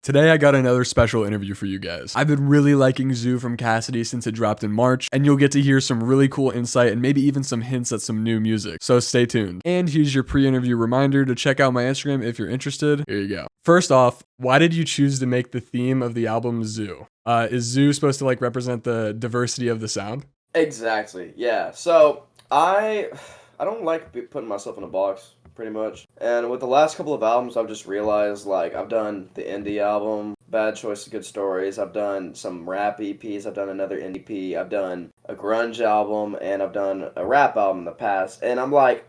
Today I got another special interview for you guys. I've been really liking Zoo from Cacity since it dropped in March, and you'll get to hear some really cool insight and maybe even some hints at some new music, so stay tuned. And here's your pre-interview reminder to check out my Instagram if you're interested. Here you go. First off, why did you choose to make the theme of the album Zoo? Is Zoo supposed to like represent the diversity of the sound? Exactly. Yeah. So I don't like putting myself in a box pretty much. And with the last couple of albums, I've just realized like I've done the indie album, Bad Choice of Good Stories. I've done some rap EPs. I've done another indie EP. I've done a grunge album, and I've done a rap album in the past. And I'm like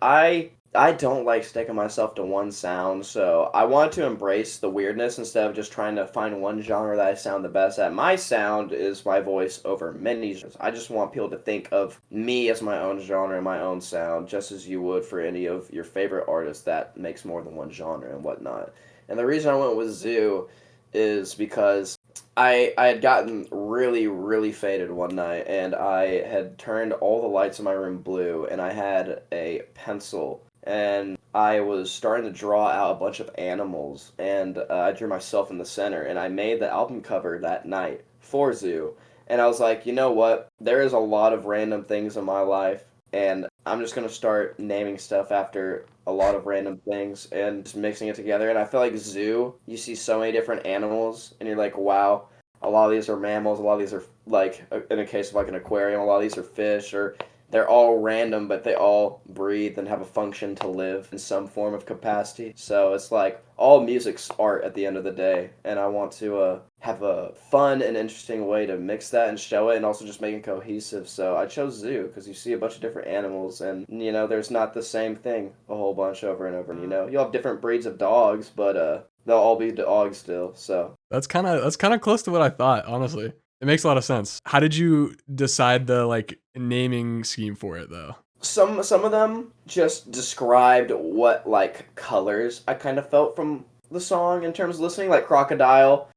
I don't like sticking myself to one sound, so I want to embrace the weirdness instead of just trying to find one genre that I sound the best at. My sound is my voice over many genres. I just want people to think of me as my own genre and my own sound, just as you would for any of your favorite artists that makes more than one genre and whatnot. And the reason I went with Zoo is because I had gotten really, really faded one night, and I had turned all the lights in my room blue, and I had a pencil, and I was starting to draw out a bunch of animals, and I drew myself in the center, and I made the album cover that night for Zoo. And I was like, you know what? There is a lot of random things in my life, and I'm just going to start naming stuff after a lot of random things and just mixing it together. And I feel like Zoo, you see so many different animals, and you're like, wow, a lot of these are mammals, a lot of these are, like, in a case of like an aquarium, a lot of these are fish, or they're all random, but they all breathe and have a function to live in some form of capacity. So it's like all music's art at the end of the day, and I want to have a fun and interesting way to mix that and show it, and also just make it cohesive. So I chose Zoo because you see a bunch of different animals, and there's not the same thing a whole bunch over and over. You'll have different breeds of dogs, but they'll all be dogs still. So That's kind of close to what I thought, honestly. It makes a lot of sense. How did you decide the like naming scheme for it though? some of them just described what like colors I kind of felt from the song in terms of listening. Like Crocodile,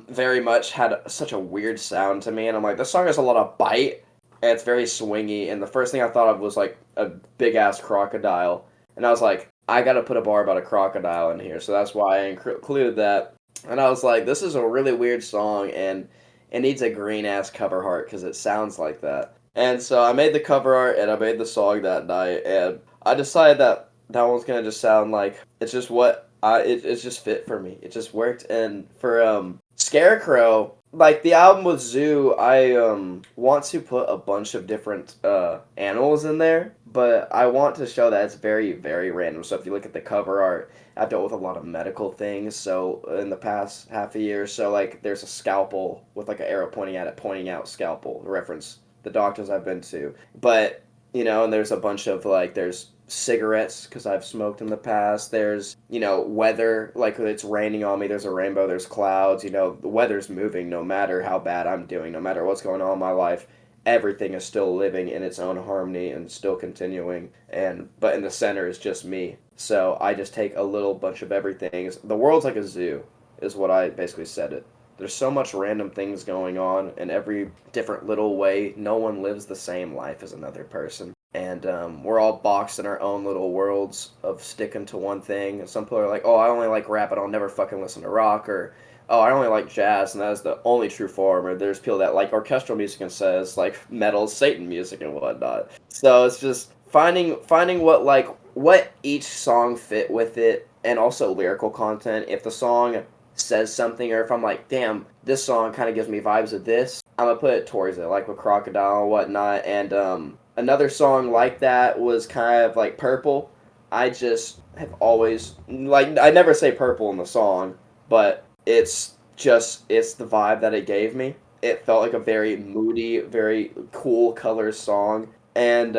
very much had such a weird sound to me, and I'm like, this song has a lot of bite, and it's very swingy. And the first thing I thought of was like a big ass crocodile, and I was like, I got to put a bar about a crocodile in here, so that's why I included that. And I was like, this is a really weird song, and it needs a green ass cover art because it sounds like that. And so I made the cover art and I made the song that night, and I decided that that one's gonna just sound like it's just what it's just fit for me. It just worked. And for Scarecrow, like the album with Zoo, I want to put a bunch of different animals in there, but I want to show that it's very, very random. So if you look at the cover art, I've dealt with a lot of medical things. So in the past half a year, so like there's a scalpel with like an arrow pointing at it, pointing out scalpel, reference the doctors I've been to. But and there's a bunch of like there's cigarettes because I've smoked in the past. There's weather, like it's raining on me. There's a rainbow. There's clouds. The weather's moving no matter how bad I'm doing, no matter what's going on in my life. Everything is still living in its own harmony and still continuing. But in the center is just me. So I just take a little bunch of everything. The world's like a zoo, is what I basically said it. There's so much random things going on in every different little way. No one lives the same life as another person. And we're all boxed in our own little worlds of sticking to one thing. And some people are like, oh, I only like rap, but I'll never fucking listen to rock. Or, oh, I only like jazz, and that is the only true form. Or there's people that like orchestral music and says, like, metal, Satan music and whatnot. So it's just finding what each song fit with it, and also lyrical content. If the song says something, or if I'm like, damn, this song kind of gives me vibes of this, I'm gonna put it towards it, like with Crocodile and whatnot. And another song like that was kind of like Purple. I just have always, like, I never say purple in the song, but it's the vibe that it gave me. It felt like a very moody, very cool colors song. And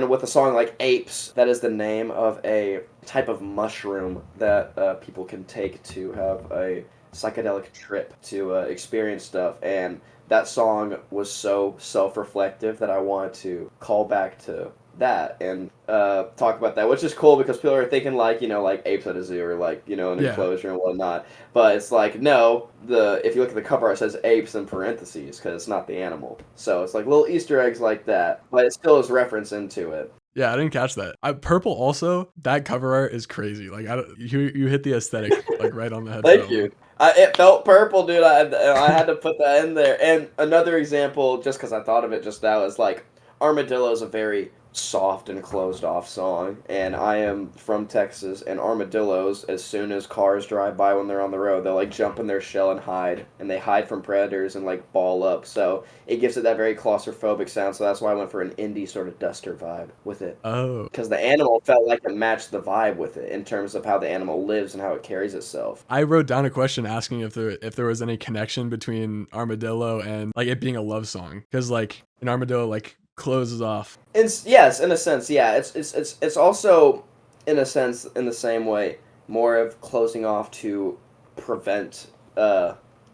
with a song like Apes, that is the name of a type of mushroom that people can take to have a psychedelic trip to experience stuff. And that song was so self-reflective that I wanted to call back to that and talk about that, which is cool because people are thinking like like apes at a zoo or like an Yeah. enclosure and whatnot. But it's like no, if you look at the cover, it says apes in parentheses because it's not the animal. So it's like little Easter eggs like that, but it still is reference into it. Yeah, I didn't catch that. Purple also, that cover art is crazy. Like you hit the aesthetic like right on the head for Thank that one. you. It felt purple, dude. I had to put that in there. And another example, just because I thought of it just now, is like Armadillo is a very soft and closed off song. And I am from Texas, and armadillos, as soon as cars drive by when they're on the road, they'll like jump in their shell and hide. And they hide from predators and like ball up. So it gives it that very claustrophobic sound. So that's why I went for an indie sort of duster vibe with it. Oh. Because the animal felt like it matched the vibe with it in terms of how the animal lives and how it carries itself. I wrote down a question asking if there was any connection between Armadillo and like it being a love song, because like an armadillo like closes off. Yes, in a sense, yeah. It's also in a sense in the same way more of closing off to prevent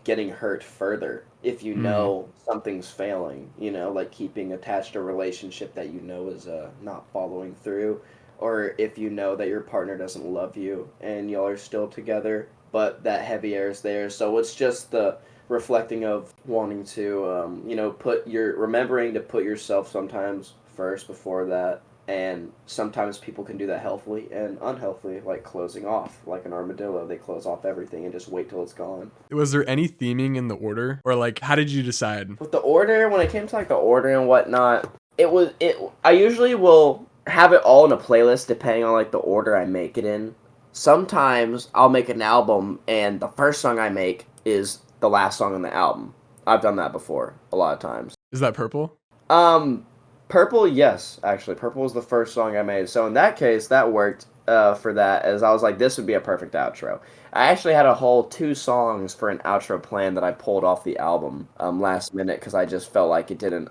getting hurt further if you know something's failing, you know, like keeping attached to a relationship that you know is not following through, or if you know that your partner doesn't love you and y'all are still together but that heavy air is there. So it's just the reflecting of wanting to you know, remembering to put yourself sometimes first before that. And sometimes people can do that healthily and unhealthily, like closing off, like an armadillo. They close off everything and just wait till it's gone. Was there any theming in the order, or like how did you decide? With the order, when it came to like the order and whatnot, I usually will have it all in a playlist depending on like the order I make it in. Sometimes I'll make an album and the first song I make is the last song on the album. I've done that before a lot of times. Is that Purple? Purple, yes, actually. Purple was the first song I made. So in that case, that worked for that, as I was like, this would be a perfect outro. I actually had a whole 2 songs for an outro plan that I pulled off the album last minute because I just felt like it didn't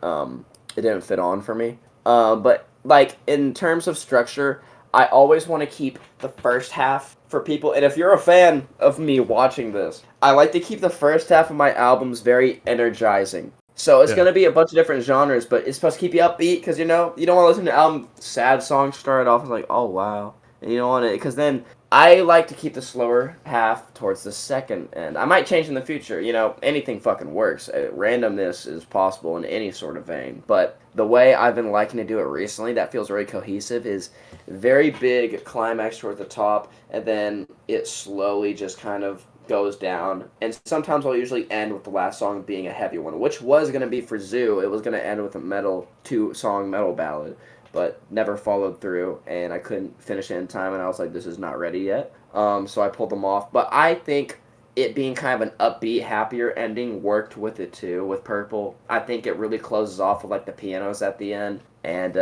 fit on for me. But like in terms of structure, I always want to keep the first half for people. And if you're a fan of me watching this, I like to keep the first half of my albums very energizing. So it's going to be a bunch of different genres, but it's supposed to keep you upbeat because, you know, you don't want to listen to album sad songs start off like, oh, wow. And you don't want to, because then I like to keep the slower half towards the second end. I might change in the future, you know, anything fucking works. Randomness is possible in any sort of vein. But the way I've been liking to do it recently that feels very cohesive is very big climax towards the top, and then it slowly just kind of goes down, and sometimes I'll usually end with the last song being a heavy one, which was going to be for Zoo. It was going to end with a 2-song metal ballad, but never followed through, and I couldn't finish it in time, and I was like, this is not ready yet. So I pulled them off, but I think it being kind of an upbeat, happier ending worked with it too, with Purple. I think it really closes off with like the pianos at the end, and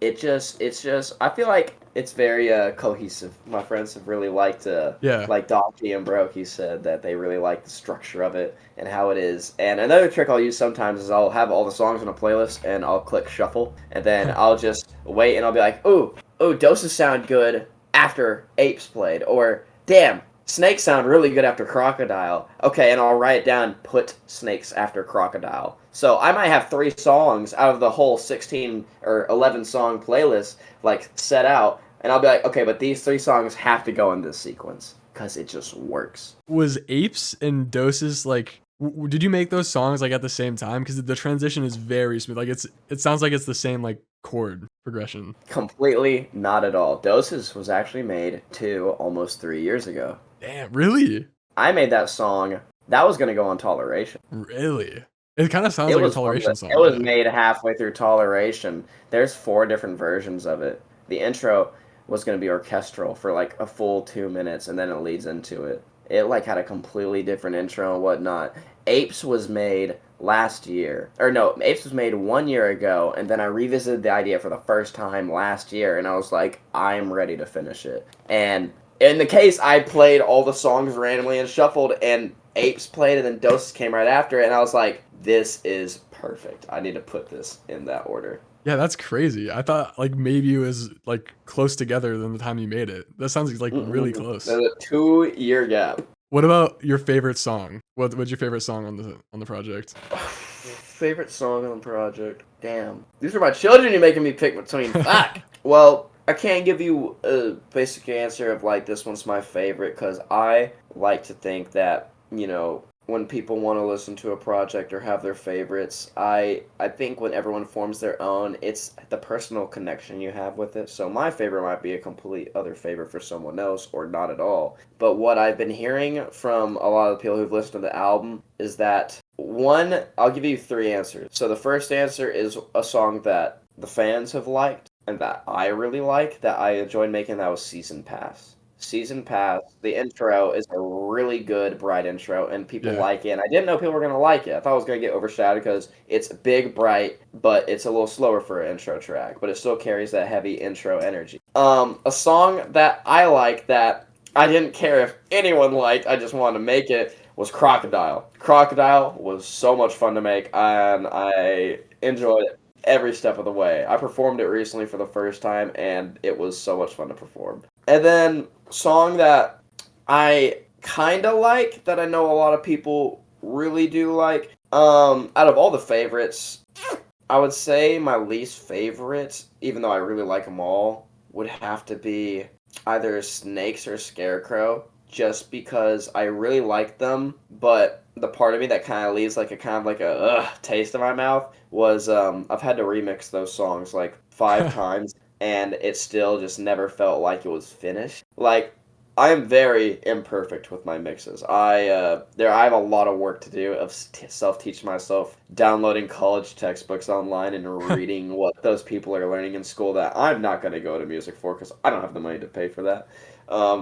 it's just, I feel like it's very cohesive. My friends have really liked, like Donkey and Brokey said that they really like the structure of it and how it is. And another trick I'll use sometimes is I'll have all the songs on a playlist and I'll click shuffle, and then I'll just wait and I'll be like, ooh, Doses sound good after Apes played, or damn, Snakes sound really good after Crocodile. Okay, and I'll write it down, put Snakes after Crocodile. So I might have 3 songs out of the whole 16 or 11 song playlist like set out, and I'll be like, okay, but these 3 songs have to go in this sequence because it just works. Was Apes and Doses like? Did you make those songs like at the same time? Because the transition is very smooth. Like it sounds like it's the same like chord progression. Completely not at all. Doses was actually made 2, almost 3 years ago. Damn, really? I made that song. That was gonna go on Toleration. Really? It kind of sounds like a Toleration song. It was made halfway through Toleration. There's 4 different versions of it. The intro was going to be orchestral for like a full 2 minutes, and then it leads into it. It like had a completely different intro and whatnot. Apes was made last year. Or no, Apes was made 1 year ago, and then I revisited the idea for the first time last year, and I was like, I'm ready to finish it. And in the case, I played all the songs randomly and shuffled, and Apes played, and then Doses came right after, and I was like, this is perfect. I need to put this in that order. Yeah, that's crazy. I thought like maybe it was like close together than the time you made it. That sounds like really close. There's a 2-year gap. What about your favorite song? What's your favorite song on the project? Favorite song on the project? Damn. These are my children you're making me pick between. Fuck. Well, I can't give you a basic answer of like this one's my favorite, because I like to think that, you know, when people want to listen to a project or have their favorites, I think when everyone forms their own, it's the personal connection you have with it. So my favorite might be a complete other favorite for someone else or not at all. But what I've been hearing from a lot of the people who've listened to the album is that one, I'll give you three answers. So the first answer is a song that the fans have liked and that I really like, that I enjoyed making, that was Season Pass. Season Pass, the intro is a really good, bright intro, and people Yeah. like it. And I didn't know people were going to like it. I thought it was going to get overshadowed because it's big, bright, but it's a little slower for an intro track, but it still carries that heavy intro energy. A song that I like that I didn't care if anyone liked, I just wanted to make it, was Crocodile. Crocodile was so much fun to make, and I enjoyed it every step of the way. I performed it recently for the first time, and it was so much fun to perform. And then song that I kind of like, that I know a lot of people really do like. Out of all the favorites, I would say my least favorite, even though I really like them all, would have to be either Snakes or Scarecrow, just because I really like them, but the part of me that kind of leaves like a kind of like a taste in my mouth was I've had to remix those songs like 5 times, and it still just never felt like it was finished. Like, I am very imperfect with my mixes. I have a lot of work to do of self-teaching myself, downloading college textbooks online and reading what those people are learning in school that I'm not going to go to music for because I don't have the money to pay for that.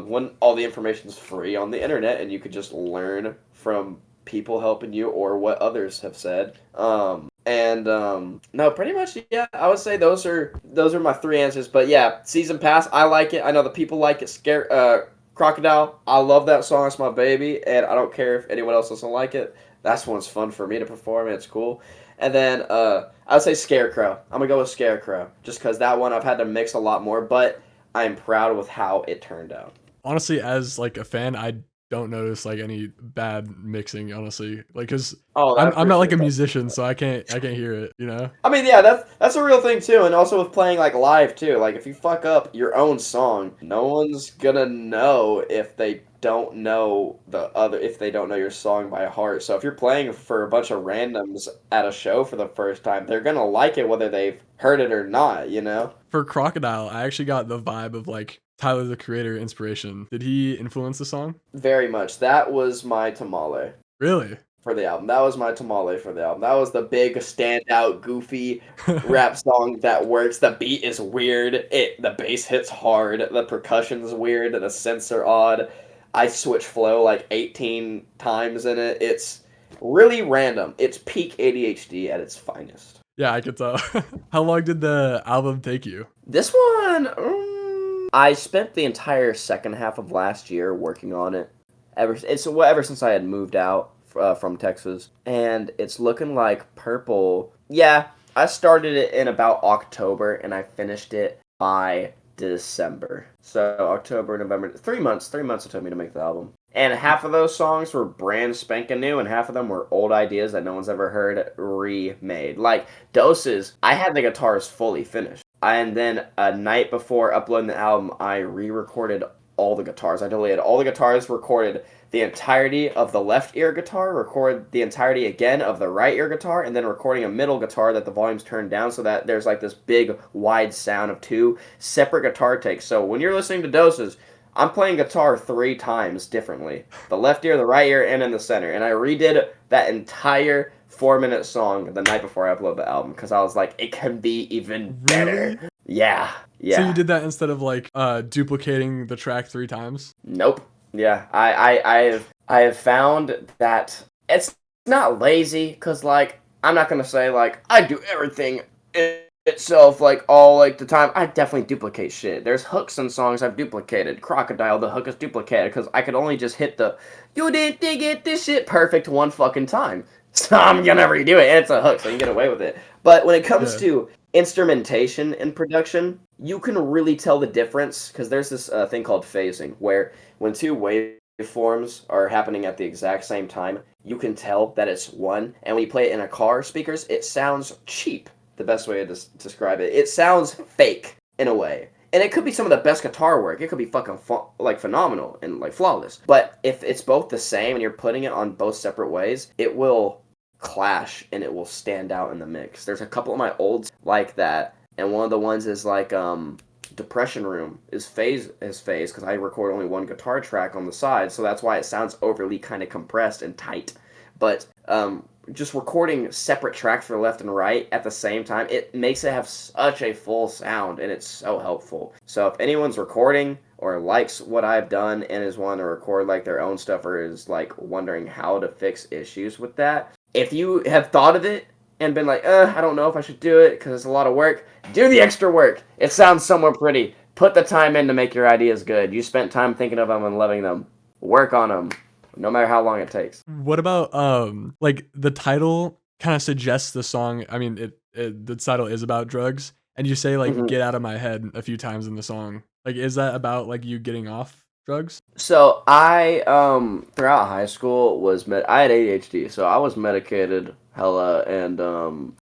When all the information is free on the internet and you could just learn from people helping you or what others have said. No, pretty much, yeah. I would say those are my three answers. But yeah, Season Pass, I like it. I know the people like it. Crocodile, I love that song. It's my baby, and I don't care if anyone else doesn't like it. That's one's fun for me to perform, and it's cool. And then I would say Scarecrow. I'm gonna go with Scarecrow, just because that one I've had to mix a lot more, but I'm proud with how it turned out. Honestly, as like a fan, I don't notice like any bad mixing, honestly. Like, cause Oh, I'm that I'm for not like sure. a musician, so I can't hear it, you know? I mean, yeah, that's a real thing too, and also with playing like live too. Like if you fuck up your own song, no one's gonna know if they don't know if they don't know your song by heart. So if you're playing for a bunch of randoms at a show for the first time, they're gonna like it whether they've heard it or not, you know? For Crocodile, I actually got the vibe of like Tyler the Creator inspiration. Did he influence the song? Very much. That was my tamale Really? for the album. That was my tamale for the album. That was the big standout goofy rap song that works. The beat is weird. The bass hits hard. The percussion's weird. The synths are odd. I switch flow like 18 times in it. It's really random. It's peak ADHD at its finest. Yeah, I could tell. How long did the album take you? This one, I spent the entire second half of last year working on it. Ever since I had moved out from Texas, and it's looking like Purple. Yeah, I started it in about October, and I finished it by December. So October, November, 3 months. 3 months it took me to make the album. And half of those songs were brand spanking new, and half of them were old ideas that no one's ever heard remade. Like Doses, I had the guitars fully finished. And then a night before uploading the album, I re-recorded all the guitars. I deleted all the guitars, recorded the entirety of the left ear guitar, recorded the entirety again of the right ear guitar, and then recording a middle guitar that the volume's turned down so that there's like this big wide sound of two separate guitar takes. So when you're listening to Doses, I'm playing guitar 3 times differently. The left ear, the right ear, and in the center. And I redid that entire 4-minute song the night before I uploaded the album because I was like, it can be even better. Really? Yeah. So you did that instead of like duplicating the track 3 times? Nope. Yeah. I have found that it's not lazy because like I'm not gonna say like I do everything itself like all like the time. I definitely duplicate shit. There's hooks in songs I've duplicated. Crocodile, the hook is duplicated because I could only just hit the "you didn't get this shit" perfect one fucking time. So I'm gonna redo it, and it's a hook, so you can get away with it. But when it comes to instrumentation and production, you can really tell the difference because there's this thing called phasing, where when two waveforms are happening at the exact same time, you can tell that it's one. And when you play it in a car speakers, it sounds cheap. The best way to describe it. It sounds fake in a way. and it could be some of the best guitar work. It could be fucking like phenomenal and like flawless. But if it's both the same and you're putting it on both separate ways, it will clash and it will stand out in the mix. There's a couple of my olds like that, and one of the ones is like Depression Room is phase because I record only one guitar track on the side, so that's why it sounds overly kind of compressed and tight. But just recording separate tracks for left and right at the same time, it makes it have such a full sound, and it's so helpful. So if anyone's recording or likes what I've done and is wanting to record like their own stuff or is like wondering how to fix issues with that, if you have thought of it and been like, I don't know if I should do it because it's a lot of work, do the extra work. It sounds somewhat pretty. Put the time in to make your ideas good. You spent time thinking of them and loving them. Work on them, no matter how long it takes. What about like the title kind of suggests the song? I mean, the title is about drugs, and you say like "get out of my head" a few times in the song. Like, is that about like you getting off drugs? So I throughout high school I had ADHD, so I was medicated hella, and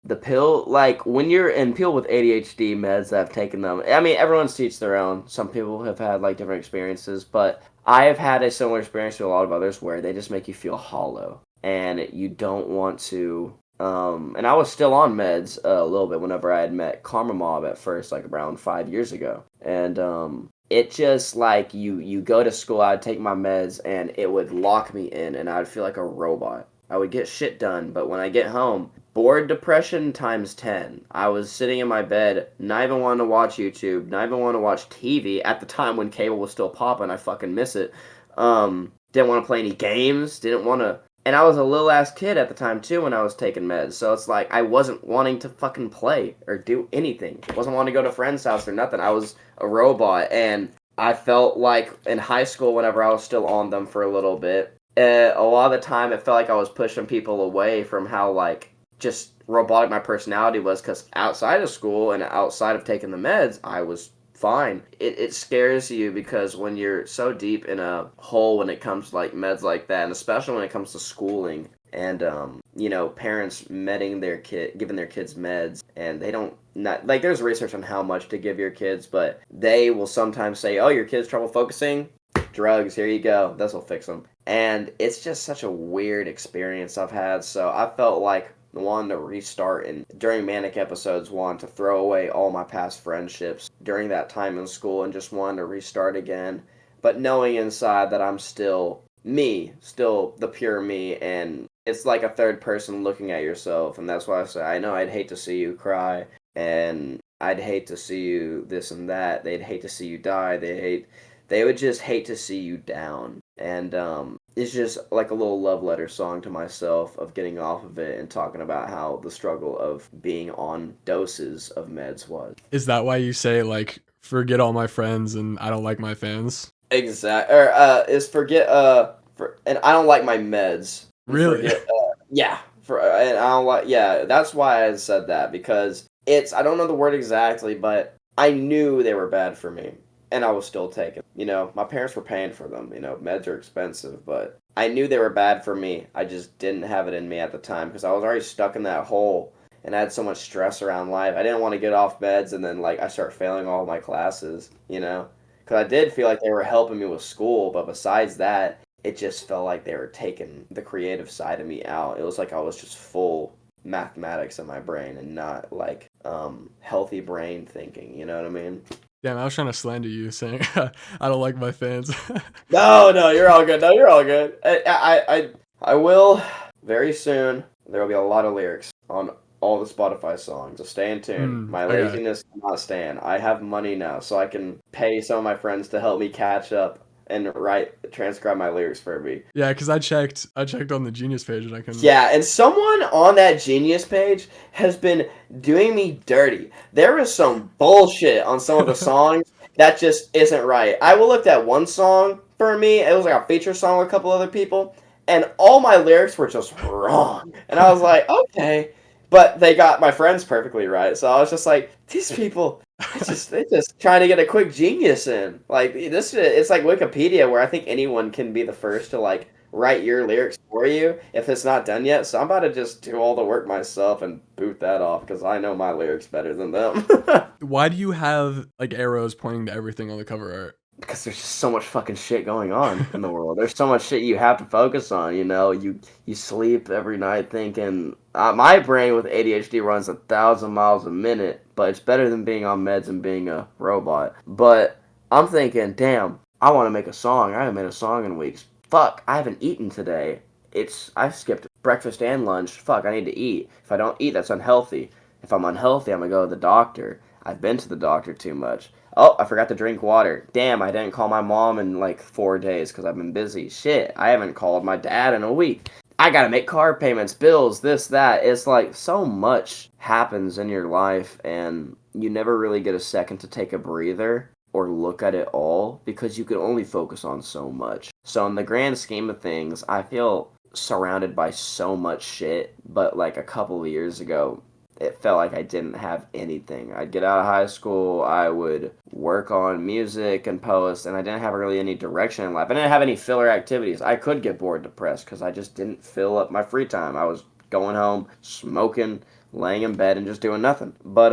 the pill, like when you're in people with ADHD meds that have taken them, I mean everyone's to each their own. Some people have had like different experiences, but I have had a similar experience to a lot of others where they just make you feel hollow and you don't want to. And I was still on meds a little bit whenever I had met Karma Mob at first, like around 5 years ago, and it just like you go to school, I'd take my meds and it would lock me in and I'd feel like a robot. I would get shit done, but when I get home, bored depression times 10. I was sitting in my bed, not even wanting to watch YouTube, not even wanting to watch TV at the time when cable was still popping. I fucking miss it. Didn't want to play any games, didn't want to. And I was a little ass kid at the time too when I was taking meds, so it's like I wasn't wanting to fucking play or do anything. I wasn't wanting to go to friends' house or nothing. I was a robot, and I felt like in high school whenever I was still on them for a little bit, a lot of the time it felt like I was pushing people away from how like just robotic my personality was, because outside of school and outside of taking the meds, I was fine. It scares you because when you're so deep in a hole when it comes to like meds like that, and especially when it comes to schooling and parents giving their kids meds, and they don't, not like, there's research on how much to give your kids, but they will sometimes say, oh, your kid's trouble focusing, drugs, here you go, this will fix them. And it's just such a weird experience I've had, so I felt like wanting to restart, and during manic episodes wanting to throw away all my past friendships during that time in school and just wanting to restart again, but knowing inside that I'm still me, still the pure me, and it's like a third person looking at yourself, and that's why I say I know I'd hate to see you cry, and I'd hate to see you this and that, they'd hate to see you die, they would just hate to see you down. And it's just like a little love letter song to myself of getting off of it and talking about how the struggle of being on doses of meds was. Is that why you say like forget all my friends and I don't like my fans? Exactly. Or and I don't like my meds. Really? Yeah. And I don't like, yeah, that's why I said that, because I don't know the word exactly, but I knew they were bad for me. And I was still taking. My parents were paying for them. Meds are expensive, but I knew they were bad for me. I just didn't have it in me at the time because I was already stuck in that hole, and I had so much stress around life. I didn't want to get off meds and then like I start failing all my classes, because I did feel like they were helping me with school, but besides that, it just felt like they were taking the creative side of me out. It was like I was just full mathematics in my brain and not like healthy brain thinking. You know what I mean? Damn, I was trying to slander you, saying I don't like my fans. No, you're all good. No, you're all good. I will very soon. There will be a lot of lyrics on all the Spotify songs, so stay in tune. My laziness cannot stand. I have money now, so I can pay some of my friends to help me catch up and transcribe my lyrics for me. Yeah, because I checked on the Genius page and I can. Yeah, and someone on that Genius page has been doing me dirty. There is some bullshit on some of the songs that just isn't right. I will look at one song for me. It was like a feature song with a couple other people, and all my lyrics were just wrong. And I was like, okay. But they got my friends perfectly right. So I was just like, these people, they just trying to get a quick genius in. Like, it's like Wikipedia, where I think anyone can be the first to like write your lyrics for you if it's not done yet. So I'm about to just do all the work myself and boot that off because I know my lyrics better than them. Why do you have like arrows pointing to everything on the cover art? Because there's just so much fucking shit going on in the world. There's so much shit you have to focus on. You know, you sleep every night thinking. My brain with ADHD runs 1,000 miles a minute, but it's better than being on meds and being a robot. But I'm thinking, damn, I want to make a song. I haven't made a song in weeks. Fuck, I haven't eaten today. I skipped breakfast and lunch. Fuck, I need to eat. If I don't eat, that's unhealthy. If I'm unhealthy, I'm gonna go to the doctor. I've been to the doctor too much. Oh, I forgot to drink water. Damn, I didn't call my mom in like 4 days because I've been busy. Shit, I haven't called my dad in a week. I gotta make car payments, bills, this, that. It's like so much happens in your life and you never really get a second to take a breather or look at it all because you can only focus on so much. So in the grand scheme of things, I feel surrounded by so much shit, but like a couple of years ago, it felt like I didn't have anything. I'd get out of high school, I would work on music and post, and I didn't have really any direction in life. I didn't have any filler activities. I could get bored, depressed, because I just didn't fill up my free time. I was going home, smoking, laying in bed, and just doing nothing. But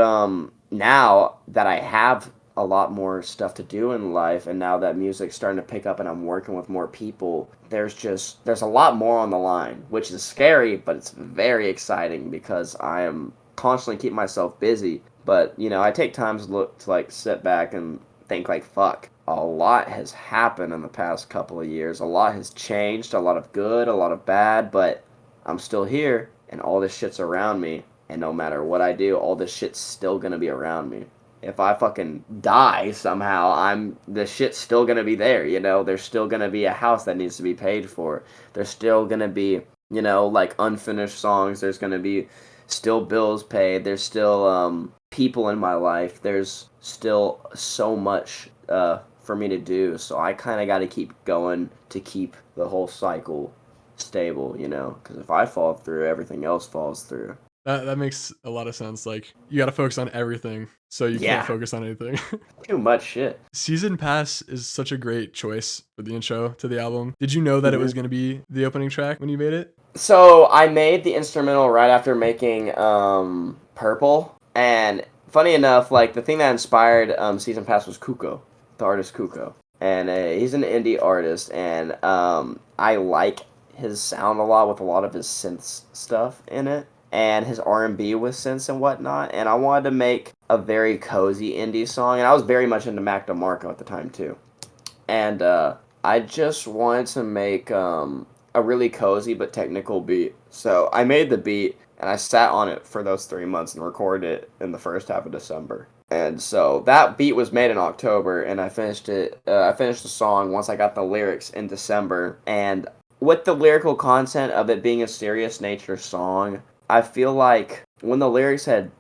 now that I have a lot more stuff to do in life, and now that music's starting to pick up and I'm working with more people, there's a lot more on the line, which is scary, but it's very exciting because I am constantly keep myself busy. But you know, I take time to like sit back and think like, fuck, a lot has happened in the past couple of years. A lot has changed, a lot of good, a lot of bad, but I'm still here and all this shit's around me, and no matter what I do, all this shit's still gonna be around me. If I fucking die somehow, the shit's still gonna be there, you know? There's still gonna be a house that needs to be paid for. There's still gonna be, you know, like unfinished songs. There's gonna be still bills paid. There's still people in my life. There's still so much for me to do. So I kind of got to keep going to keep the whole cycle stable, you know? Because if I fall through, everything else falls through. That makes a lot of sense. Like you got to focus on everything, so you can't Yeah, focus on anything. too much shit. Season Pass is such a great choice for the intro to the album. Did you know that it was going to be the opening track when you made it? So I made the instrumental right after making Purple, and funny enough, like the thing that inspired Season Pass was Kuko, the artist Kuko, and he's an indie artist, and I like his sound a lot with a lot of his synth stuff in it, and his R&B with synths and whatnot, and I wanted to make a very cozy indie song, and I was very much into Mac DeMarco at the time too, and I just wanted to make a really cozy but technical beat. So I made the beat and I sat on it for those 3 months and recorded it in the first half of December. And so that beat was made in October, and I finished it. I finished the song once I got the lyrics in December. And with the lyrical content of it being a serious nature song, I feel like when the lyrics had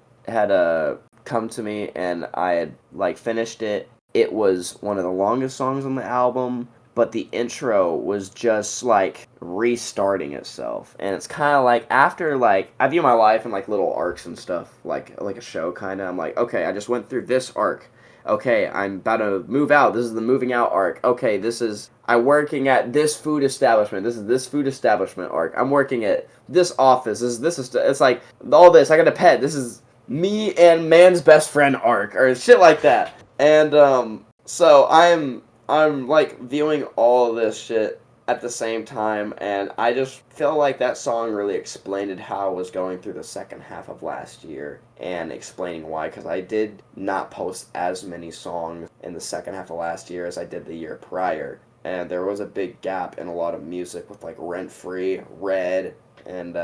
come to me and I had like finished it, it was one of the longest songs on the album. But the intro was just like restarting itself, and it's kind of like after like I view my life in like little arcs and stuff, like a show kind of. I'm like, okay, I just went through this arc. Okay, I'm about to move out. This is the moving out arc. Okay, this is I'm working at this food establishment. This is this food establishment arc. I'm working at this office. This is it's like all this. I got a pet. This is me and man's best friend arc or shit like that. And so I'm like viewing all of this shit at the same time, and I just feel like that song really explained how I was going through the second half of last year and explaining why, because I did not post as many songs in the second half of last year as I did the year prior, and there was a big gap in a lot of music with like Rent Free, Red, and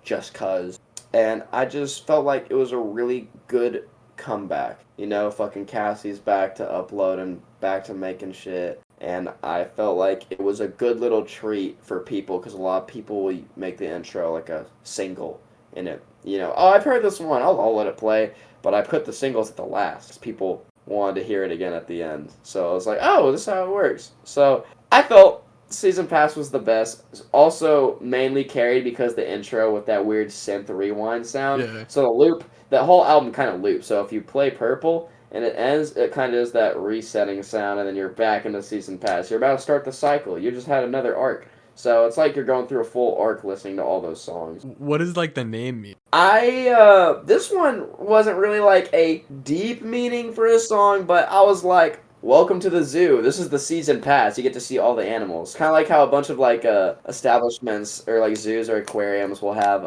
Just Cuz, and I just felt like it was a really good comeback. You know, fucking Cassie's back to upload and back to making shit. And I felt like it was a good little treat for people because a lot of people will make the intro like a single in it. You know, oh, I've heard this one. I'll let it play. But I put the singles at the last because people wanted to hear it again at the end. So I was like, oh, this is how it works. So I felt Season Pass was the best. Also mainly carried because the intro with that weird synth rewind sound. Yeah. So the loop, that whole album kind of loops. So if you play Purple and it ends, it kind of is that resetting sound, and then you're back into Season Pass. You're about to start the cycle. You just had another arc. So it's like you're going through a full arc listening to all those songs. What does like the name mean? This one wasn't really like a deep meaning for a song, but I was like, welcome to the zoo. This is the season pass. You get to see all the animals. Kind of like how a bunch of like establishments or like zoos or aquariums will have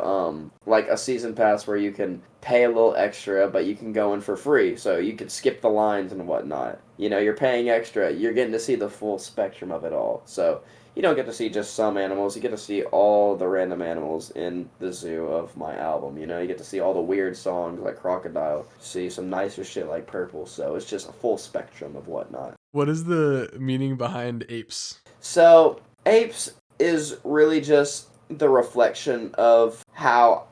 like a season pass where you can pay a little extra, but you can go in for free. So you could skip the lines and whatnot. You know, you're paying extra. You're getting to see the full spectrum of it all. So you don't get to see just some animals. You get to see all the random animals in the zoo of my album. You know, you get to see all the weird songs like Crocodile. See some nicer shit like Purple. So it's just a full spectrum of whatnot. What is the meaning behind apes? So apes is really just the reflection of how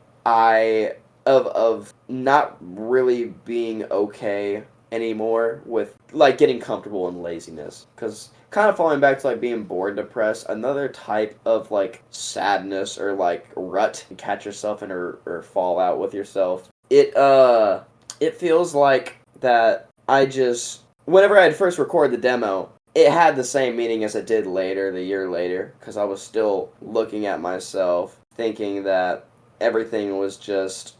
of not really being okay anymore with like getting comfortable in laziness, because kind of falling back to like being bored, depressed, another type of like sadness or like rut you catch yourself in, or fall out with yourself. It feels like that I just, whenever I had first recorded the demo, it had the same meaning as it did later, the year later, because I was still looking at myself thinking that everything was just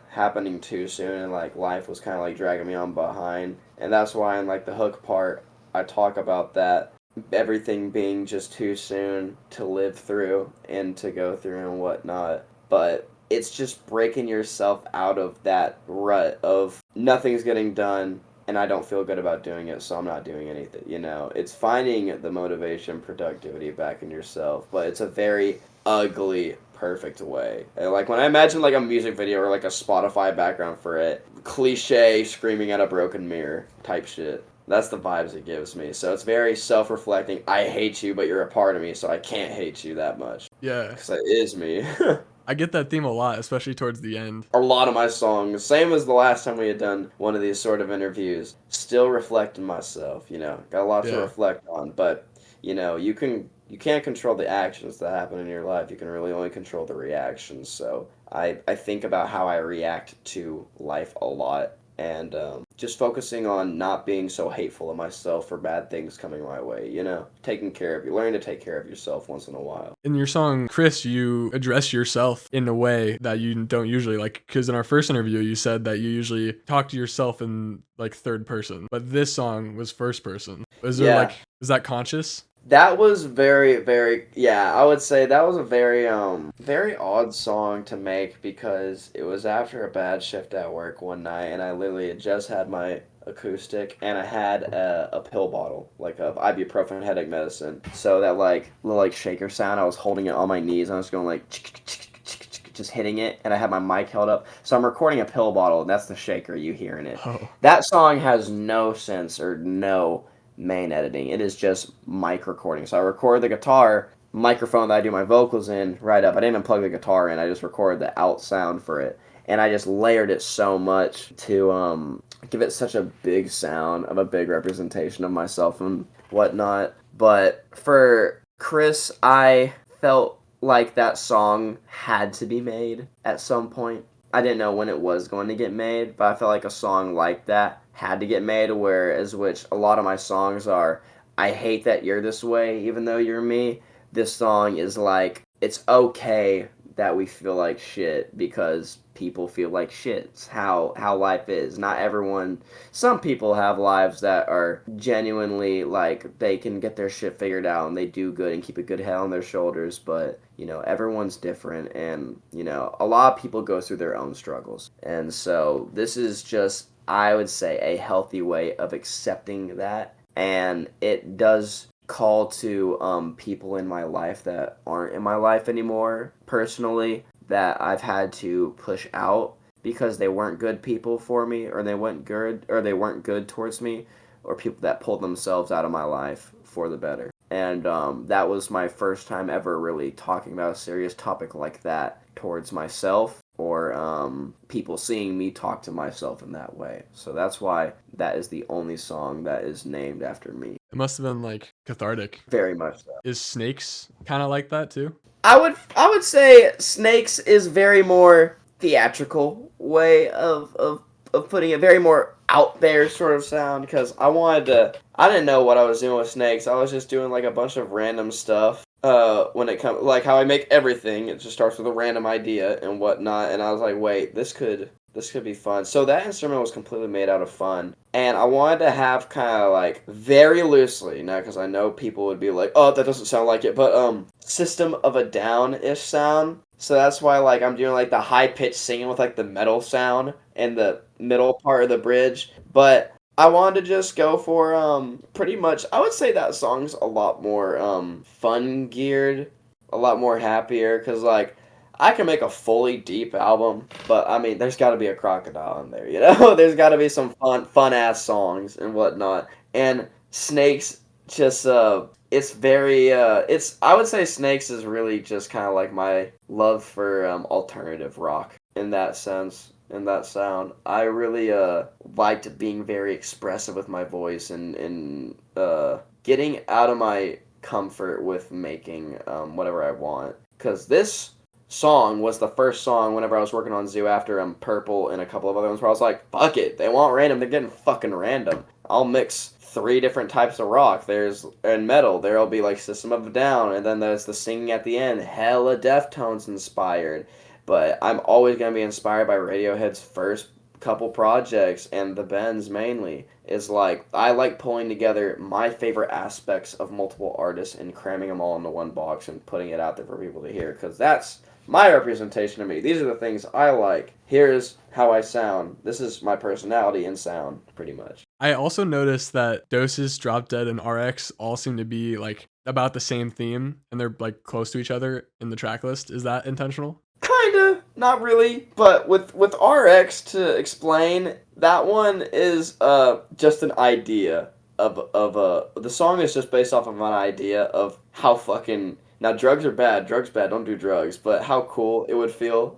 happening too soon, and like life was kind of like dragging me on behind. And that's why in like the hook part I talk about that, everything being just too soon to live through and to go through and whatnot. But it's just breaking yourself out of that rut of nothing's getting done and I don't feel good about doing it, so I'm not doing anything. You know, it's finding the motivation, productivity back in yourself, but it's a very ugly, perfect way. And like when I imagine like a music video or like a Spotify background for it, cliche screaming at a broken mirror type shit. That's the vibes it gives me. So it's very self-reflecting. I hate you, but you're a part of me, so I can't hate you that much. Yeah. Because that is me. I get that theme a lot, especially towards the end. A lot of my songs, same as the last time we had done one of these sort of interviews, still reflecting myself, you know. Got a lot to reflect on, but, you know, you can't control the actions that happen in your life. You can really only control the reactions. So I think about how I react to life a lot, and just focusing on not being so hateful of myself for bad things coming my way, you know? Learning to take care of yourself once in a while. In your song, Chris, you address yourself in a way that you don't usually, like, because in our first interview, you said that you usually talk to yourself in, like, third person, but this song was first person. Is that conscious? That was very, very, yeah, I would say that was a very, very odd song to make, because it was after a bad shift at work one night, and I literally had just had my acoustic, and I had a pill bottle, like of ibuprofen headache medicine. So that, like, little, like, shaker sound, I was holding it on my knees, and I was going, like, just hitting it, and I had my mic held up. So I'm recording a pill bottle, and that's the shaker you hear in it. Oh. That song has no sense or no main editing. It is just mic recording. So I record the guitar microphone that I do my vocals in right up. I didn't even plug the guitar in. I just recorded the out sound for it. And I just layered it so much to give it such a big sound of a big representation of myself and whatnot. But for Chris, I felt like that song had to be made at some point. I didn't know when it was going to get made, but I felt like a song like that had to get made, whereas which a lot of my songs are, I hate that you're this way, even though you're me. This song is like, it's okay that we feel like shit, because people feel like shit. It's how life is. Not everyone, some people have lives that are genuinely like, they can get their shit figured out and they do good and keep a good head on their shoulders, but, you know, everyone's different, and, you know, a lot of people go through their own struggles. And so this is just, I would say, a healthy way of accepting that, and it does call to people in my life that aren't in my life anymore, personally, that I've had to push out because they weren't good people for me, or they weren't good towards me, or people that pulled themselves out of my life for the better. And that was my first time ever really talking about a serious topic like that towards myself, or people seeing me talk to myself in that way. So that's why that is the only song that is named after me. It must have been like cathartic. Very much so. Is Snakes kind of like that too? I would say Snakes is very more theatrical way of putting it, very more out there sort of sound, because I didn't know what I was doing with Snakes. I was just doing like a bunch of random stuff when it comes like how I make everything. It just starts with a random idea and whatnot. And I was like, wait, this could be fun. So that instrument was completely made out of fun, and I wanted to have kind of like very loosely now because I know people would be like, oh, that doesn't sound like it, but System of a Down ish sound. So that's why like I'm doing like the high pitched singing with like the metal sound in the middle part of the bridge, but I wanted to just go for pretty much I would say that song's a lot more fun geared, a lot more happier cuz like I can make a fully deep album, but I mean there's got to be a crocodile in there, you know? There's got to be some fun ass songs and whatnot. And Snakes just it's very it's I would say Snakes is really just kind of like my love for alternative rock in that sense, in that sound. I really liked being very expressive with my voice and getting out of my comfort with making whatever I want. Cuz this song was the first song whenever I was working on Zoo after Purple and a couple of other ones where I was like, fuck it, they want random, they're getting fucking random. I'll mix 3 different types of rock. There's and metal. There'll be like System of a Down, and then there's the singing at the end, hella Deftones inspired. But I'm always gonna be inspired by Radiohead's first couple projects and the Bends mainly. Is like I like pulling together my favorite aspects of multiple artists and cramming them all into one box and putting it out there for people to hear because that's my representation of me. These are the things I like. Here's how I sound. This is my personality in sound, pretty much. I also noticed that Doses, Drop Dead, and RX all seem to be like about the same theme, and they're like close to each other in the track list. Is that intentional? Kinda, not really, but with RX to explain, that one is just an idea of the song is just based off of an idea of how fucking now drugs are bad, drugs bad, don't do drugs, but how cool it would feel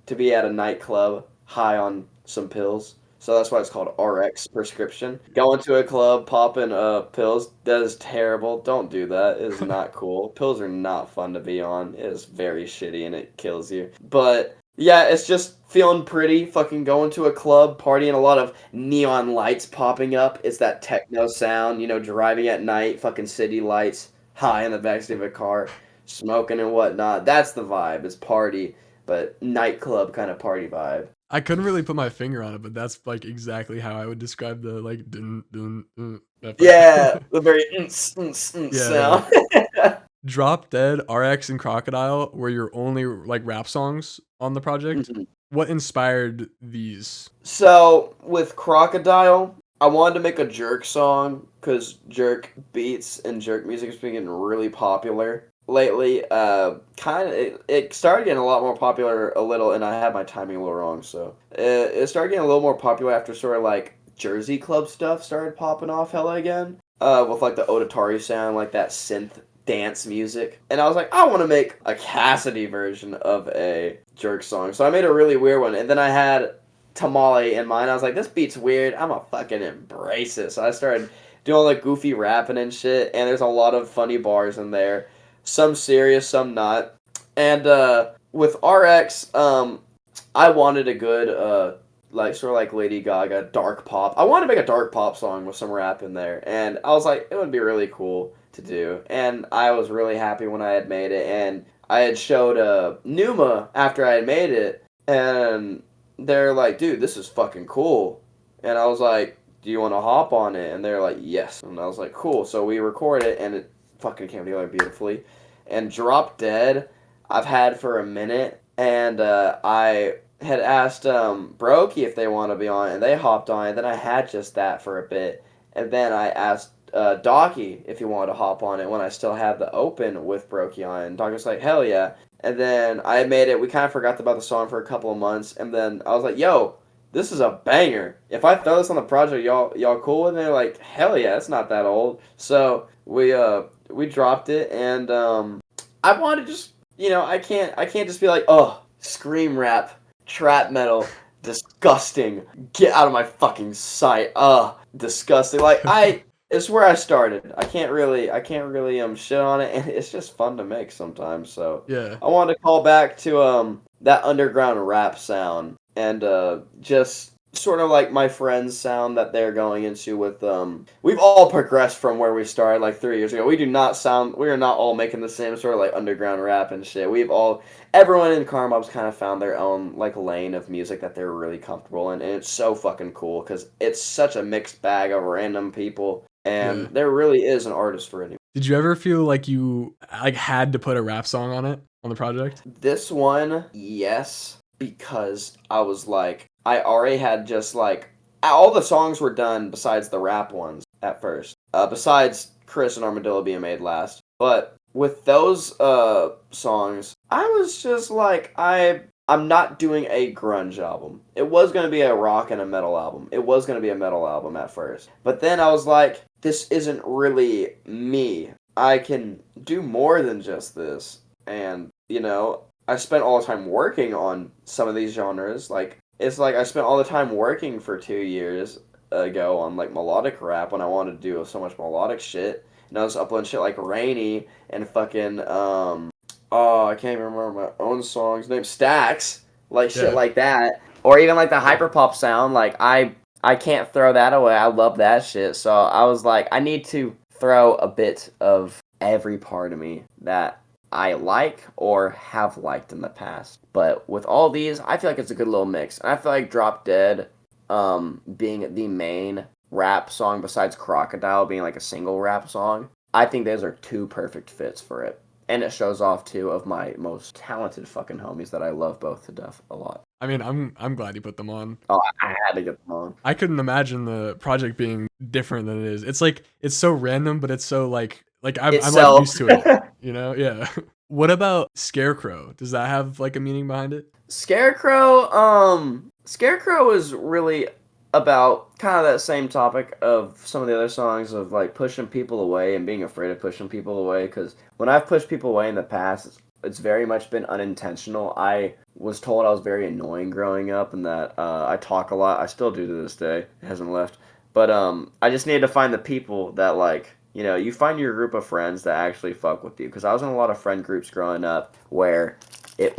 to be at a nightclub high on some pills. So that's why it's called RX prescription. Going to a club, popping pills, that is terrible. Don't do that. It is not cool. Pills are not fun to be on. It is very shitty and it kills you. But yeah, it's just feeling pretty, fucking going to a club, partying, a lot of neon lights popping up. It's that techno sound, you know, driving at night, fucking city lights, high in the backseat of a car, smoking and whatnot. That's the vibe. It's party, but nightclub kind of party vibe. I couldn't really put my finger on it, but that's like exactly how I would describe the like dun, dun, that Yeah, part. the very Yeah, sound. Drop Dead, RX, and Crocodile were your only like rap songs on the project. Mhm. What inspired these? So with Crocodile, I wanted to make a jerk song because jerk beats and jerk music has been getting really popular lately. Kind of it started getting a lot more popular a little, and I had my timing a little wrong. So it started getting a little more popular after sort of like Jersey Club stuff started popping off hella again. With like the Otatari sound, like that synth dance music. And I was like, I want to make a Cassidy version of a jerk song. So I made a really weird one. And then I had Tamale in mind. I was like, this beat's weird. I'm gonna fucking embrace it. So I started doing all the goofy rapping and shit. And there's a lot of funny bars in there. Some serious, some not. And with RX, I wanted a good like sort of like Lady Gaga dark pop. I wanted to make a dark pop song with some rap in there, and I was like, it would be really cool to do. And I was really happy when I had made it, and I had showed Numa after I had made it, and they're like, dude, this is fucking cool. And I was like, do you want to hop on it? And they're like, yes. And I was like, cool. So we recorded it, and it fucking came together beautifully. And Drop Dead, I've had for a minute, and I had asked Brokey if they want to be on it, and they hopped on it. Then I had just that for a bit, and then I asked Docky if he wanted to hop on it when I still had the open with Brokey on it. And Docky was like, hell yeah. And then I made it. We kind of forgot about the song for a couple of months, and then I was like, yo, this is a banger. If I throw this on the project, y'all cool with it? And they're like, hell yeah, it's not that old. So we dropped it, and I wanted to just, you know, I can't just be like, oh, scream rap, trap metal, disgusting, get out of my fucking sight, disgusting. Like it's where I started. I can't really shit on it, and it's just fun to make sometimes. So Yeah. I wanted to call back to that underground rap sound and just sort of like my friend's sound that they're going into with we've all progressed from where we started like 3 years ago. We are not all making the same sort of like underground rap and shit. Everyone in Karmob's kind of found their own like lane of music that they're really comfortable in, and it's so fucking cool because it's such a mixed bag of random people, and Yeah. there really is an artist for anyone. Did you ever feel like you like had to put a rap song on it on the project? This one, yes, because I was like, I already had just like all the songs were done besides the rap ones at first. Besides Chris and Armadillo being made last, but with those songs, I was just like, I'm not doing a grunge album. It was gonna be a rock and a metal album. It was gonna be a metal album at first, but then I was like, this isn't really me. I can do more than just this, and I spent all the time working on some of these genres. Like, it's like I spent all the time working for 2 years ago on like melodic rap when I wanted to do so much melodic shit. And I was uploading shit like Rainy and fucking oh, I can't even remember my own songs. Name Stacks, like shit Yeah. like that, or even like the hyperpop sound. Like I can't throw that away. I love that shit. So I was like, I need to throw a bit of every part of me that I like or have liked in the past. But with all these, I feel like it's a good little mix. And I feel like Drop Dead being the main rap song besides Crocodile being like a single rap song, I think those are two perfect fits for it. And it shows off two of my most talented fucking homies that I love both to death a lot. I mean, I'm glad you put them on. Oh, I had to get them on. I couldn't imagine the project being different than it is. It's like it's so random, but it's so like I'm like used to it. You know? Yeah. What about Scarecrow? Does that have like a meaning behind it? Scarecrow is really about kind of that same topic of some of the other songs of like pushing people away and being afraid of pushing people away. Because when I've pushed people away in the past, it's very much been unintentional. I was told I was very annoying growing up and that I talk a lot. I still do to this day. It hasn't left. But I just needed to find the people that like, you find your group of friends that actually fuck with you. Because I was in a lot of friend groups growing up where I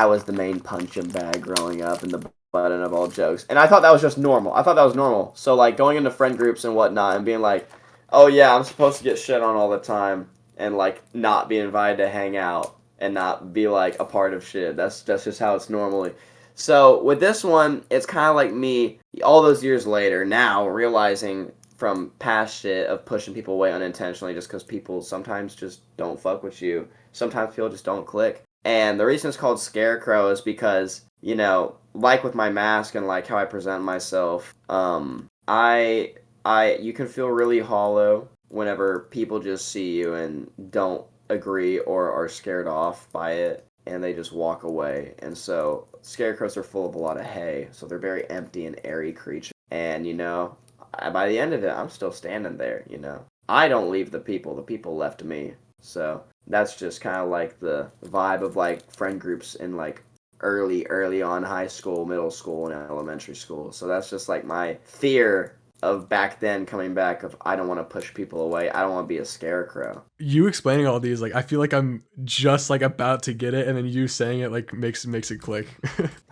was the main punching bag growing up and the button of all jokes. And I thought that was just normal. I thought that was normal. So like going into friend groups and whatnot and being like, oh yeah, I'm supposed to get shit on all the time and like not be invited to hang out and not be like a part of shit. That's just how it's normally. So with this one, it's kind of like me all those years later now realizing from past shit of pushing people away unintentionally just because people sometimes just don't fuck with you. Sometimes people just don't click. And the reason it's called Scarecrow is because, like with my mask and like how I present myself, you can feel really hollow whenever people just see you and don't agree or are scared off by it and they just walk away. And so scarecrows are full of a lot of hay, so they're very empty and airy creatures. And by the end of it, I'm still standing there. I don't leave the people left me. So that's just kind of like the vibe of like friend groups in like early on high school, middle school, and elementary school. So that's just like my fear of back then coming back of I don't want to push people away. I don't want to be a scarecrow. You explaining all these, like I feel like I'm just like about to get it, and then you saying it like makes it click.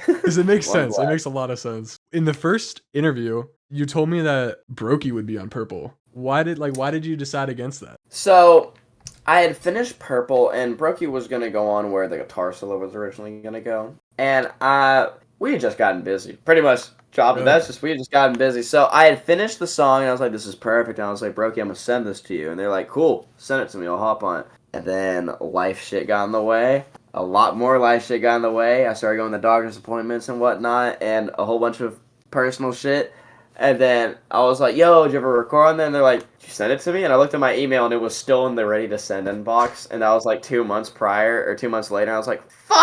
Because it makes sense. It makes a lot of sense. In the first interview, you told me that Brokey would be on Purple. Why did you decide against that? So I had finished Purple, and Brokey was going to go on where the guitar solo was originally going to go. And we had just gotten busy. Pretty much, we had just gotten busy. So I had finished the song, and I was like, this is perfect. And I was like, Brokey, I'm going to send this to you. And they're like, cool, send it to me. I'll hop on it. And then life shit got in the way. A lot more life shit got in the way. I started going to doctor's appointments and whatnot, and a whole bunch of personal shit. And then I was like, yo, did you ever record on that? And they're like, did you send it to me? And I looked at my email, and it was still in the ready to send inbox. And that was like 2 months prior, or 2 months later. And I was like, fuck!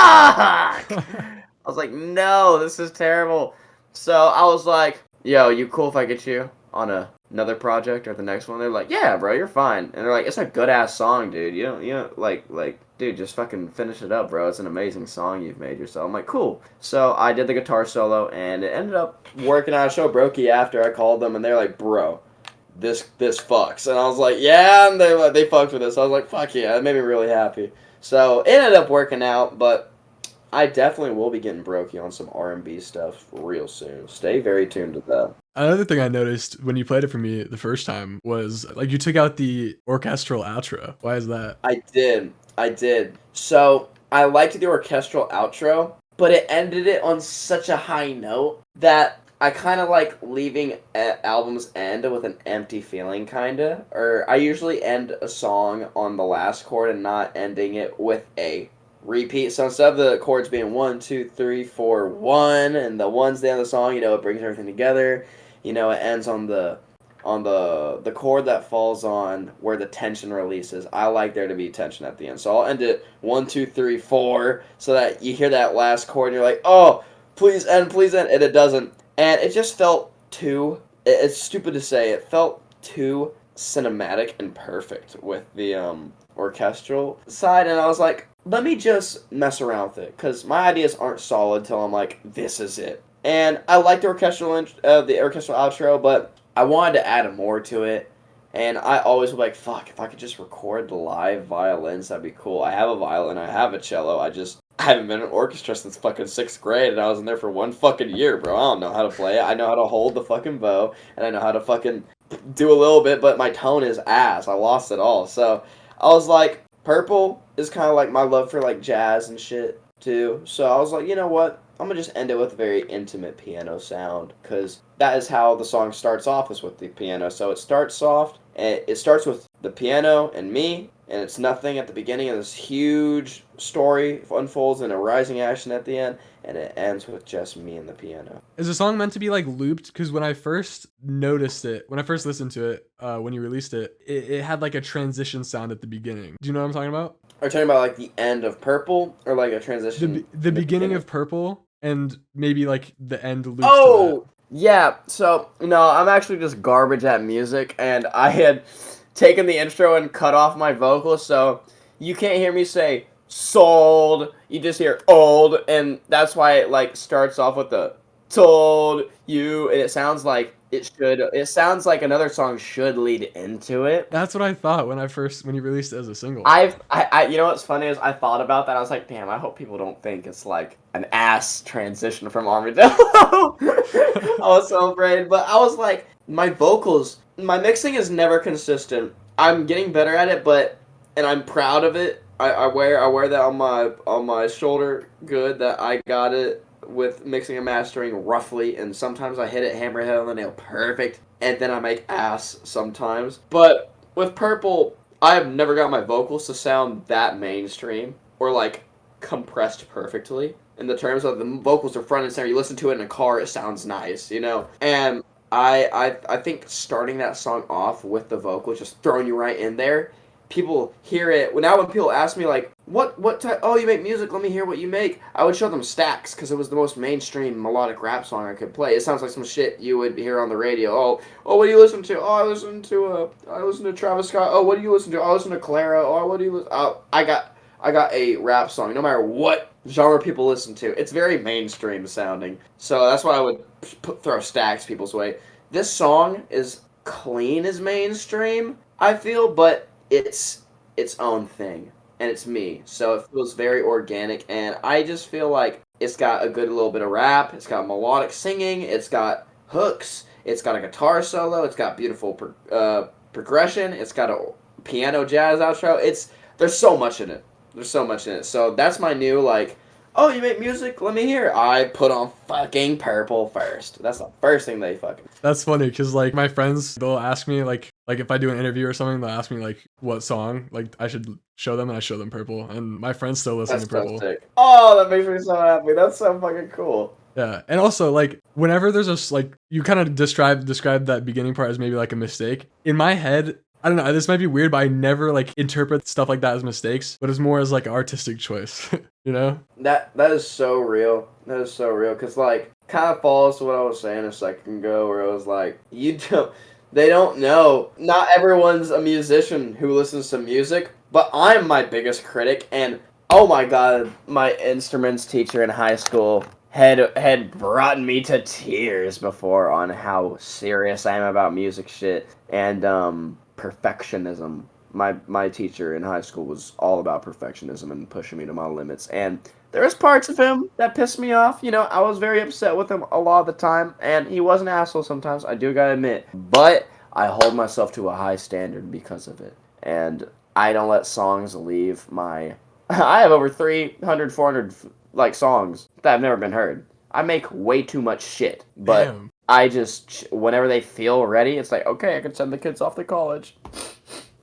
I was like, no, this is terrible. So I was like, yo, you cool if I get you on another project or the next one? They're like, yeah, bro, you're fine. And they're like, it's a good-ass song, dude. You don't, like, dude, just fucking finish it up, bro. It's an amazing song you've made yourself. I'm like, cool. So I did the guitar solo, and it ended up working out. I showed Brokey after I called them, and they're like, bro, this fucks. And I was like, yeah, and they fucked with this. I was like, fuck yeah, that made me really happy. So it ended up working out, but I definitely will be getting brokey on some R&B stuff real soon. Stay very tuned to that. Another thing I noticed when you played it for me the first time was like you took out the orchestral outro. Why is that? I did. So I liked the orchestral outro, but it ended it on such a high note that I kind of like leaving albums end with an empty feeling, kinda. Or I usually end a song on the last chord and not ending it with a repeat. So instead of the chords being 1, 2, 3, 4, 1, and the one's the end of the song, it brings everything together. It ends on the chord that falls on where the tension releases. I like there to be tension at the end, so I'll end it 1, 2, 3, 4, so that you hear that last chord and you're like, oh, please end, and it doesn't, and it just felt too. It's stupid to say, it felt too cinematic and perfect with the orchestral side, and I was like, let me just mess around with it because my ideas aren't solid till I'm like, this is it. And I like the orchestral outro, but I wanted to add more to it, and I always was like, fuck, if I could just record live violins, that'd be cool. I have a violin, I have a cello, I haven't been in an orchestra since fucking 6th grade, and I was in there for 1 fucking year, bro. I don't know how to play it. I know how to hold the fucking bow, and I know how to fucking do a little bit, but my tone is ass. I lost it all. So I was like, Purple is kind of like my love for like jazz and shit too. So I was like, you know what? I'm gonna just end it with a very intimate piano sound because that is how the song starts off, is with the piano. So it starts soft, and it starts with the piano and me, and it's nothing at the beginning, and this huge story unfolds in a rising action at the end, and it ends with just me and the piano. Is the song meant to be like looped? Because when I first noticed it, when I first listened to it, when you released it, it had like a transition sound at the beginning. Do you know what I'm talking about? Are you talking about like the end of Purple or like a transition? The beginning of Purple and maybe like the end loops to Oh, yeah. So, no, I'm actually just garbage at music, and I had taken the intro and cut off my vocals, so you can't hear me say sold. You just hear old, and that's why it like starts off with the told you, and it sounds like it should. It sounds like another song should lead into it. That's what I thought when you released it as a single. You know what's funny is I thought about that. I was like, damn, I hope people don't think it's like an ass transition from Armadillo. I was so afraid, but I was like, my mixing is never consistent. I'm getting better at it, and I'm proud of it. I wear that on my shoulder good that I got it with mixing and mastering roughly, and sometimes I hit it hammerhead on the nail perfect, and then I make ass sometimes. But with Purple, I have never got my vocals to sound that mainstream or like compressed perfectly. In the terms of the vocals are front and center, you listen to it in a car, it sounds nice, And I think starting that song off with the vocals, just throwing you right in there, people hear it. Now when people ask me like, what type? Oh, you make music. Let me hear what you make. I would show them Stacks because it was the most mainstream melodic rap song I could play. It sounds like some shit you would hear on the radio. Oh, what do you listen to? Oh, I listen to Travis Scott. Oh, what do you listen to? Oh, I listen to Clara. Oh, what do you listen? Oh, I got a rap song. No matter what genre people listen to, it's very mainstream sounding. So that's why I would throw Stacks people's way. This song is clean as mainstream, I feel, but it's its own thing, and it's me, so it feels very organic, and I just feel like it's got a good little bit of rap, it's got melodic singing, it's got hooks, it's got a guitar solo, it's got beautiful progression, it's got a piano jazz outro. There's so much in it. So that's my new like, oh, you make music? Let me hear it. I put on fucking Purple first. That's the first thing they fucking. That's funny because like my friends, they'll ask me like if I do an interview or something, they'll ask me like what song like I should show them, and I show them Purple, and my friends still listen to Purple. So sick. Oh, that makes me so happy. That's so fucking cool. Yeah, and also like whenever there's a like you kind of describe that beginning part as maybe like a mistake in my head. I don't know, this might be weird, but I never like interpret stuff like that as mistakes, but it's more as like an artistic choice, That is so real. That is so real, because like kind of follows to what I was saying a second ago, where it was like, they don't know. Not everyone's a musician who listens to music, but I'm my biggest critic, and oh my god, my instruments teacher in high school had brought me to tears before on how serious I am about music shit and perfectionism. my teacher in high school was all about perfectionism and pushing me to my limits. And there was parts of him that pissed me off. You know, I was very upset with him a lot of the time, and he was an asshole sometimes. I do gotta admit, but I hold myself to a high standard because of it, and I don't let songs leave my. I have over 300, 400 like songs that have never been heard. I make way too much shit, but Damn. I just whenever they feel ready, it's like okay, I can send the kids off to college.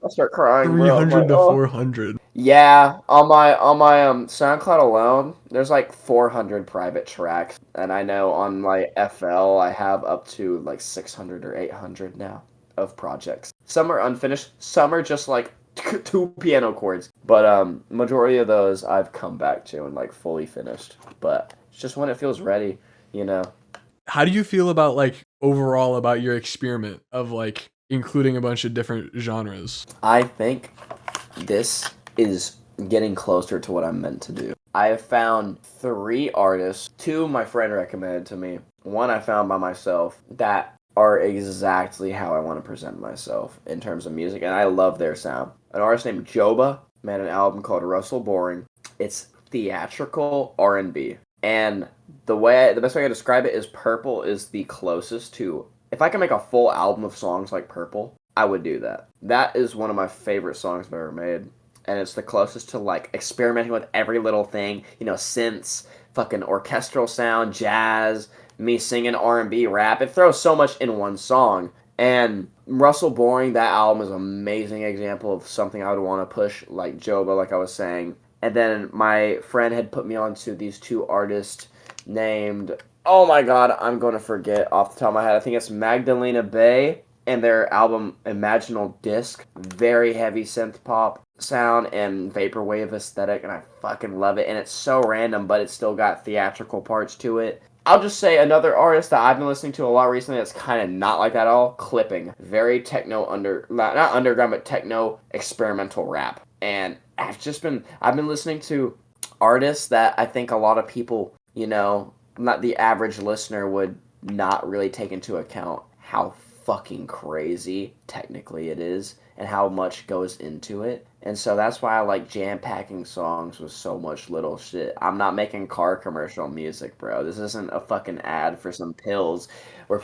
I'll start crying, bro. I'm 300 like, to oh. 400. Yeah, on my SoundCloud alone, there's like 400 private tracks, and I know on my FL I have up to like 600 or 800 now of projects. Some are unfinished, some are just like two piano chords, but majority of those I've come back to and like fully finished. But it's just when it feels ready, you know. How do you feel about like overall about your experiment of like including a bunch of different genres? I think this is getting closer to what I'm meant to do. I have found 3 artists, 2 my friend recommended to me, 1 I found by myself, that are exactly how I want to present myself in terms of music, and I love their sound. An artist named Joba made an album called Russell Boring. It's theatrical R&B, and the best way I can describe it is Purple is the closest to. If I can make a full album of songs like Purple, I would do that. That is one of my favorite songs I've ever made. And it's the closest to like experimenting with every little thing, you know, synths, fucking orchestral sound, jazz, me singing R&B, rap. It throws so much in one song. And Russell Boring, that album is an amazing example of something I would want to push, like Joba, like I was saying. And then my friend had put me onto these 2 artists named, oh my god, I'm going to forget off the top of my head. I think it's Magdalena Bay and their album Imaginal Disc. Very heavy synth pop sound and vaporwave aesthetic, and I fucking love it. And it's so random, but it's still got theatrical parts to it. I'll just say another artist that I've been listening to a lot recently that's kind of not like that at all. Clipping. Very techno not underground, but techno experimental rap. And I've been listening to artists that I think a lot of people, you know, not the average listener would not really take into account how fucking crazy technically it is and how much goes into it. And so that's why I like jam packing songs with so much little shit. I'm not making car commercial music, bro. This isn't a fucking ad for some pills where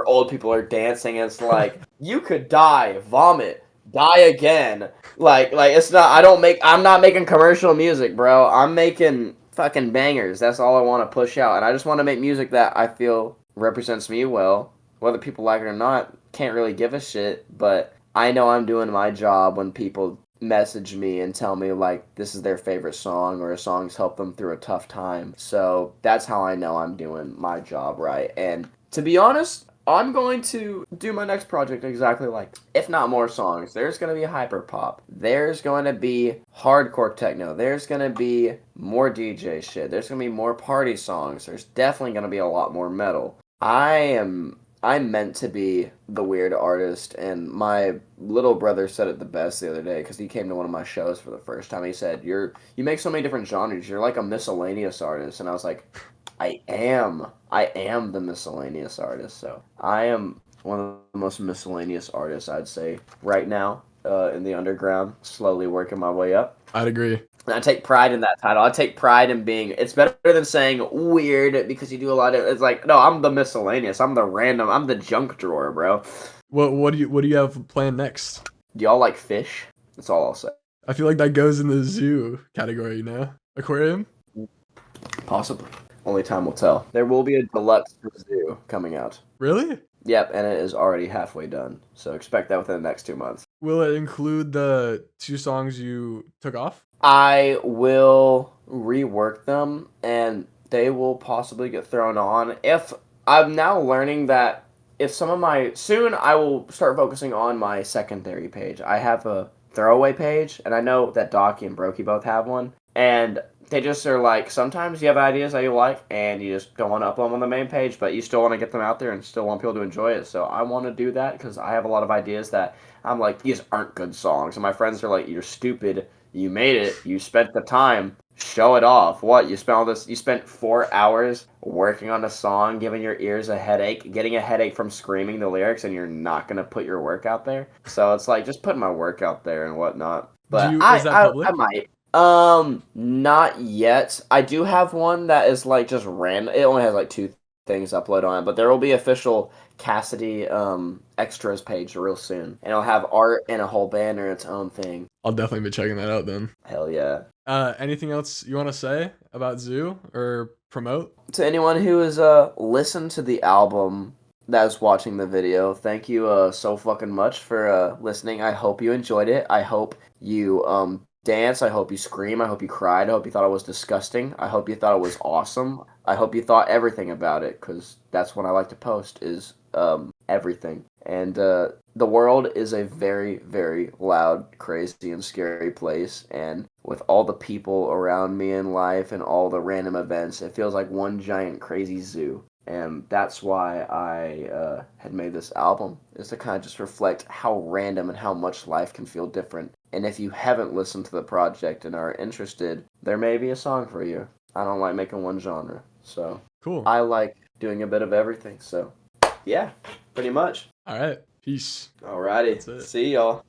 old people are dancing. It's like you could die, vomit, die again. Like it's not. I'm not making commercial music, bro. I'm making fucking bangers. That's all I want to push out, and I just want to make music that I feel represents me well. Whether people like it or not, can't really give a shit. But I know I'm doing my job when people message me and tell me like this is their favorite song or a song's helped them through a tough time. So that's how I know I'm doing my job right. And to be honest, I'm going to do my next project exactly like, if not more songs. There's going to be hyper pop. There's going to be hardcore techno. There's going to be more DJ shit. There's going to be more party songs. There's definitely going to be a lot more metal. I'm meant to be the weird artist, and my little brother said it the best the other day because he came to one of my shows for the first time. He said, you make so many different genres. You're like a miscellaneous artist." And I was like, I am the miscellaneous artist. So I am one of the most miscellaneous artists, I'd say, right now in the underground, slowly working my way up. I'd agree. And I take pride in that title. I take pride in being. It's better than saying weird because you do a lot of. It's like no, I'm the miscellaneous. I'm the random. I'm the junk drawer, bro. What do you have planned next? Do y'all like fish? That's all I'll say. I feel like that goes in the zoo category, you know? Aquarium? Possibly. Only time will tell. There will be a deluxe zoo coming out. Really? Yep, and it is already halfway done. So expect that within the next 2 months. Will it include the 2 songs you took off? I will rework them, and they will possibly get thrown on. If I'm now learning that if some of my soon I will start focusing on my secondary page. I have a throwaway page, and I know that Docky and Brokey both have one, and they just are like, sometimes you have ideas that you like, and you just don't want to upload them on the main page, but you still want to get them out there and still want people to enjoy it. So I want to do that because I have a lot of ideas that I'm like, these aren't good songs. And my friends are like, you're stupid. You made it. You spent the time. show it off. What, you spent all this? You spent 4 hours working on a song, giving your ears a headache, getting a headache from screaming the lyrics, and you're not gonna put your work out there. So it's like just putting my work out there and whatnot. But Is that I public? might. Not yet. I do have one that is like just random. It only has like two things upload on it, but there will be official Cacity extras page real soon, and it'll have art and a whole banner, its own thing. I'll definitely be checking that out then. Hell yeah. Anything else you want to say about Zoo or promote? To anyone who has listened to the album that is watching the video, thank you so fucking much for listening. I hope you enjoyed it. I hope you dance. I hope you scream. I hope you cried. I hope you thought it was disgusting. I hope you thought it was awesome. I hope you thought everything about it, because that's what I like to post is everything. And the world is a very, very loud, crazy, and scary place. And with all the people around me in life and all the random events, it feels like one giant crazy zoo. And that's why I had made this album, is to kind of just reflect how random and how much life can feel different. And if you haven't listened to the project and are interested, there may be a song for you. I don't like making one genre, so Cool. I like doing a bit of everything. So yeah, pretty much. All right. Peace. Alrighty. That's it. See y'all.